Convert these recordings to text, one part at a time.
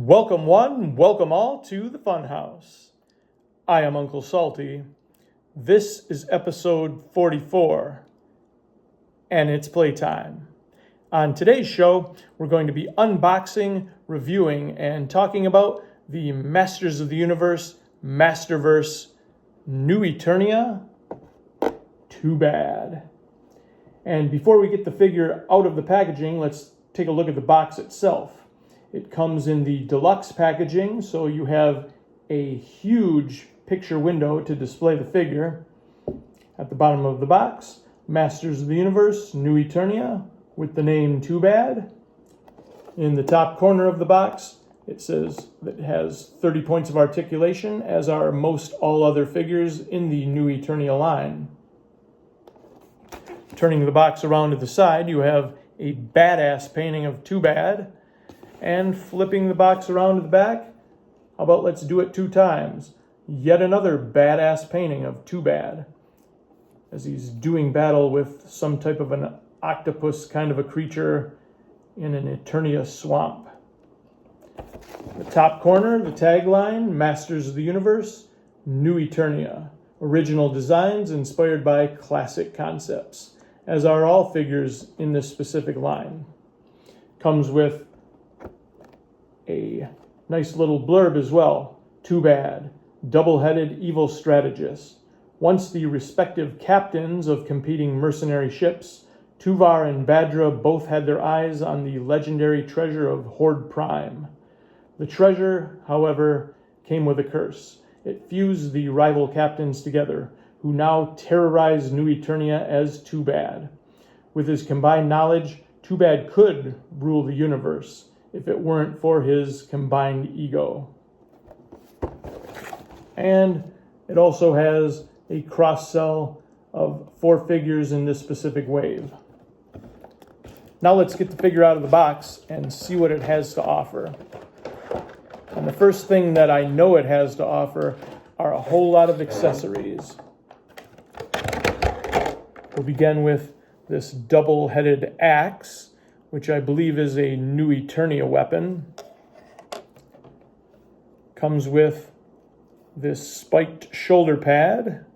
Welcome one, welcome all to the Funhouse. I am Uncle Salty. This is episode 44, and it's playtime. On today's show, we're going to be unboxing, reviewing, and talking about the Masters of the Universe Masterverse New Eternia Two Bad. And before we get the figure out of the packaging, let's take a look at the box itself. It comes in the deluxe packaging, so you have a huge picture window to display the figure. At the bottom of the box, Masters of the Universe New Eternia with the name Two Bad. In the top corner of the box, it says that it has 30 points of articulation, as are most all other figures in the New Eternia line. Turning the box around to the side, you have a badass painting of Two Bad. And flipping the box around to the back, how about let's do it 2 times. Yet another badass painting of Two Bad, as he's doing battle with some type of an octopus kind of a creature in an Eternia swamp. The top corner, the tagline, Masters of the Universe, New Eternia. Original designs inspired by classic concepts, as are all figures in this specific line. Comes with a nice little blurb as well. Two Bad, double-headed evil strategist. Once the respective captains of competing mercenary ships, Tuvar and Badra both had their eyes on the legendary treasure of Horde Prime. The treasure, however, came with a curse. It fused the rival captains together, who now terrorize New Eternia as Two Bad. With his combined knowledge, Two Bad could rule the universe, if it weren't for his combined ego. And it also has a cross-sell of 4 figures in this specific wave. Now let's get the figure out of the box and see what it has to offer. And the first thing that I know it has to offer are a whole lot of accessories. We'll begin with this double-headed axe, which I believe is a New Eternia weapon. Comes with this spiked shoulder pad,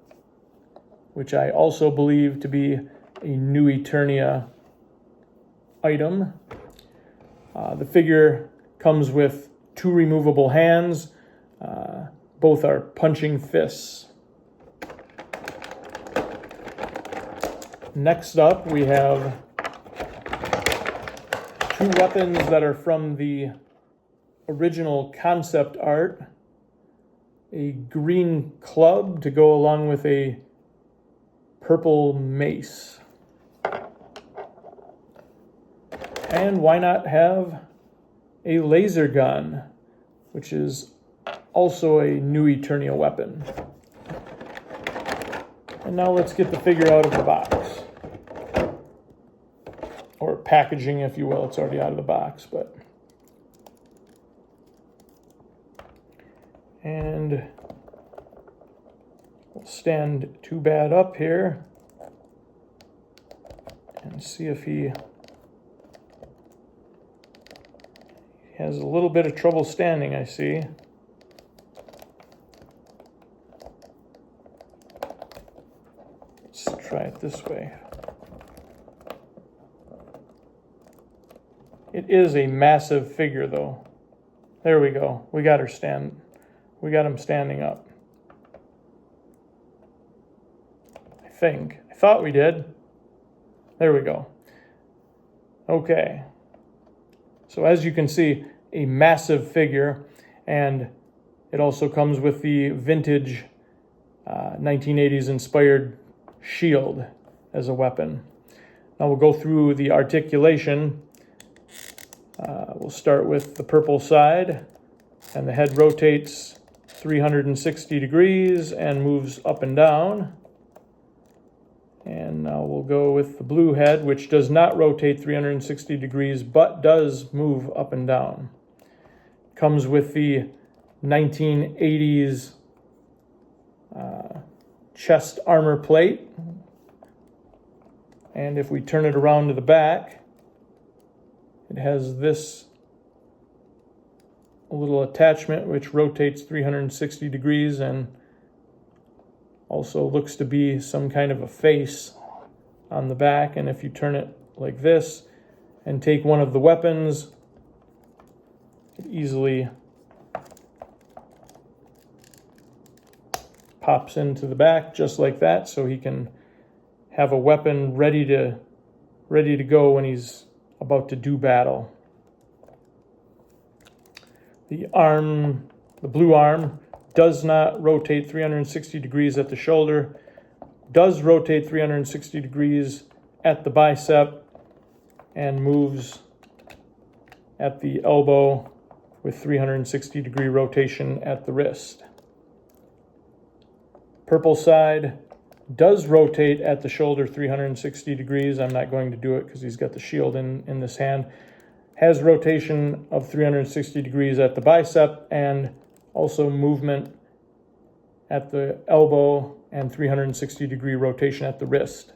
which I also believe to be a New Eternia item. The figure comes with 2 removable hands. Both are punching fists. Next up, we have 2 weapons that are from the original concept art. A green club to go along with a purple mace. And why not have a laser gun, which is also a New Eternia weapon. And now let's get the figure out of the box. Or packaging, if you will. It's already out of the box, but... And we'll stand Two Bad up here and see if he has a little bit of trouble standing, I see. Let's try it this way. It is a massive figure, though. There we go. We got him standing up. I think. I thought we did. There we go. Okay. So as you can see, a massive figure, and it also comes with the vintage 1980s inspired shield as a weapon. Now we'll go through the articulation. We'll start with the purple side, and the head rotates 360 degrees and moves up and down. And now we'll go with the blue head, which does not rotate 360 degrees, but does move up and down. Comes with the 1980s chest armor plate. And if we turn it around to the back, it has this a little attachment which rotates 360 degrees and also looks to be some kind of a face on the back. And if you turn it like this and take one of the weapons, it easily pops into the back just like that, so he can have a weapon ready to go when he's about to do battle. The blue arm does not rotate 360 degrees at the shoulder, does rotate 360 degrees at the bicep, and moves at the elbow with 360 degree rotation at the wrist. Purple side does rotate at the shoulder 360 degrees. I'm not going to do it because he's got the shield in this hand. Has rotation of 360 degrees at the bicep and also movement at the elbow and 360 degree rotation at the wrist.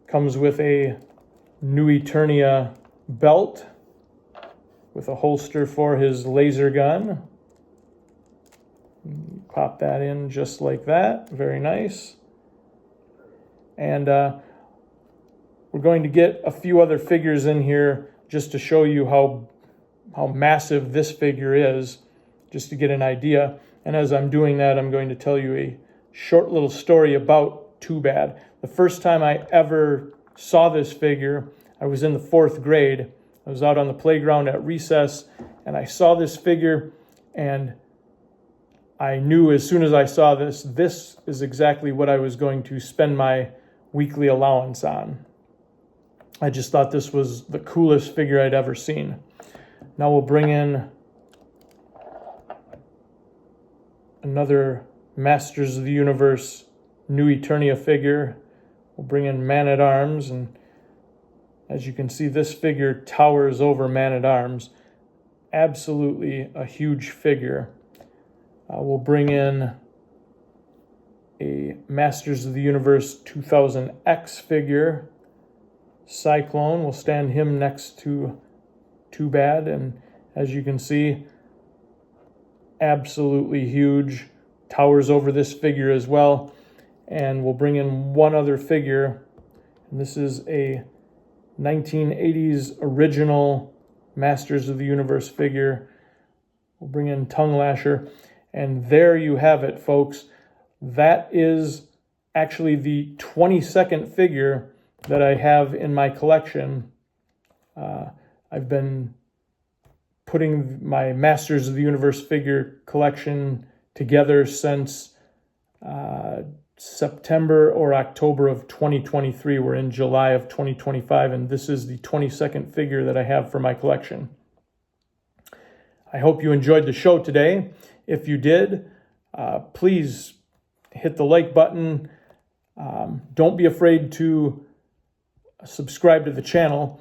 Comes with a New Eternia belt with a holster for his laser gun. Pop that in just like that. Very nice. And we're going to get a few other figures in here just to show you how massive this figure is, just to get an idea. And as I'm doing that, I'm going to tell you a short little story about Two Bad. The first time I ever saw this figure, I was in the 4th grade. I was out on the playground at recess, and I saw this figure, and I knew as soon as I saw this is exactly what I was going to spend my weekly allowance on. I just thought this was the coolest figure I'd ever seen. Now we'll bring in another Masters of the Universe New Eternia figure. We'll bring in Man-at-Arms, and as you can see, this figure towers over Man-at-Arms. Absolutely a huge figure. We'll bring in a Masters of the Universe 2000X figure. Cyclone, we'll stand him next to Two Bad, and as you can see, absolutely huge, towers over this figure as well. And we'll bring in one other figure, and this is a 1980s original Masters of the Universe figure. We'll bring in Tongue Lasher, and there you have it, folks. That is actually the 22nd figure that I have in my collection. I've been putting my Masters of the Universe figure collection together since September or October of 2023. We're in July of 2025, and this is the 22nd figure that I have for my collection. I hope you enjoyed the show today. If you did, please hit the like button. Don't be afraid to subscribe to the channel.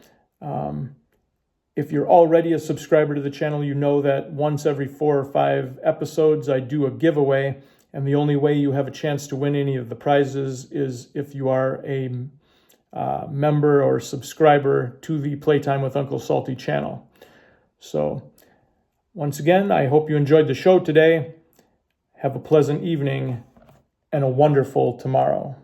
If you're already a subscriber to the channel, you know that once every 4 or 5 episodes, I do a giveaway. And the only way you have a chance to win any of the prizes is if you are a member or subscriber to the Playtime with Uncle Salty channel. So once again, I hope you enjoyed the show today. Have a pleasant evening and a wonderful tomorrow.